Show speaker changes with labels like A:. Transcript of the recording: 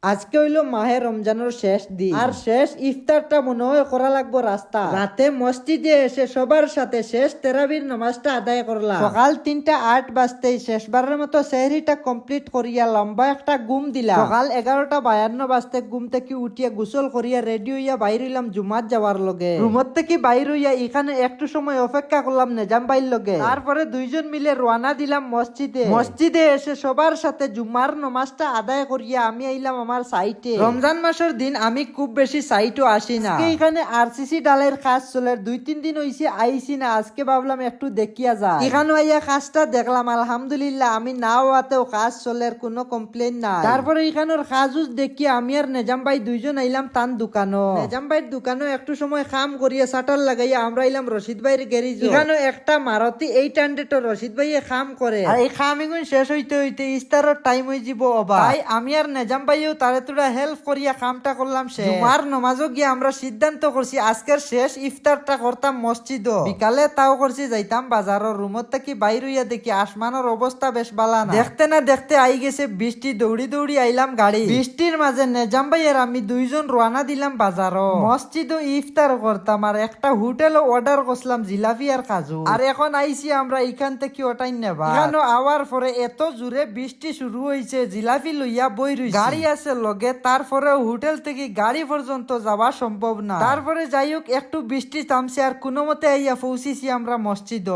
A: আজকে হইলো মাহে রমজানের শেষ দিন আর শেষ ইফতারটা মনে হয় করা লাগবো রাস্তা রাতে মসজিদে এসে সবার সাথে শেষ তেরাবির নামাজটা আদায় করলাম। সকাল 3:08 বাজতেই শেষবারের মতো সেহরিটা কমপ্লিট করিয়া লম্বা একটা ঘুম দিলাম। সকাল 11:52 বাজতে ঘুম থেকে উঠিয়া গোসল করিয়া রেডি হইয়া বাইর হইলাম জুমাত যাওয়ার লগে। রুমত থেকে বাইর হইয়া এখানে একটু সময় অপেক্ষা করলাম নেজাম বাইর লগে। তারপরে দুইজন মিলে রওনা দিলাম মসজিদে এসে সবার সাথে জুমার নামাজটা আদায় করিয়া আমি আইলাম আমার সাইটে। রমজান মাসের দিন আমি খুব বেশি সাইটও আসি না। এখানে আরসিসি ডালের কাজ চলে 2-3 দিন হইছে আইছি না। আজকে ভাবলাম একটু দেখিয়া যা। এখানে আইয়া কাজটা দেখলাম, আলহামদুলিল্লাহ আমি না হওয়াতেও কাজ চলে, কোনো কমপ্লেন নাই। তারপরে এখানের কাজ দেখিয়া আমি আর নেজাম ভাই দুইজন আইলাম তান দোকানো। নেজাম ভাইয়ের দোকানে একটু সময় কাম করিয়া শাটার লাগাইয়া আমরা আইলাম রশিদ ভাইয়ের গ্যারেজ। এখানে একটা মারুতি 800 রশিদ ভাইয়ে কাম করে। আর এই কাম এগুন শেষ হইতে হইতে ইফতারের টাইম হয়ে যাব অবা। তাই আমি আর নেজাম ভাইও তারে তোরা হেল্প করিয়া কামটা করলাম শেষ। জুমার নামাজও গিয়ে আমরা সিদ্ধান্ত করছি আজকের শেষ ইফতারটা করতাম মসজিদ। বিকালে তাও করছি যাইতাম বাজারের। রুমত থেকে বাইর হইয়া দেখি আসমানের অবস্থা বেশ বালা না। দেখতে না দেখতে আই গেছে বৃষ্টি। দৌড়ি দৌড়ি আইলাম গাড়ি। বৃষ্টির মাঝে নেজাম ভাই আর আমি দুইজন রওনা দিলাম বাজারও। মসজিদও ইফতার করতাম আর একটা হোটেলও অর্ডার করলাম জিলাপি আর কাজু। আর এখন আইছি আমরা এখান থেকে ওটাই নেবা। এখানে আওয়ার পরে এত জোরে বৃষ্টি শুরু হয়েছে, জিলাপি লইয়া বই রইছি। গাড়ি আছে লগে, তারপরে হোটেল থেকে গাড়ি পর্যন্ত যাওয়া সম্ভব না। তারপরে যাই হোক একটু বৃষ্টি থামছে আর কোনো মতে আইয়া পৌঁছিছি আমরা মসজিদ।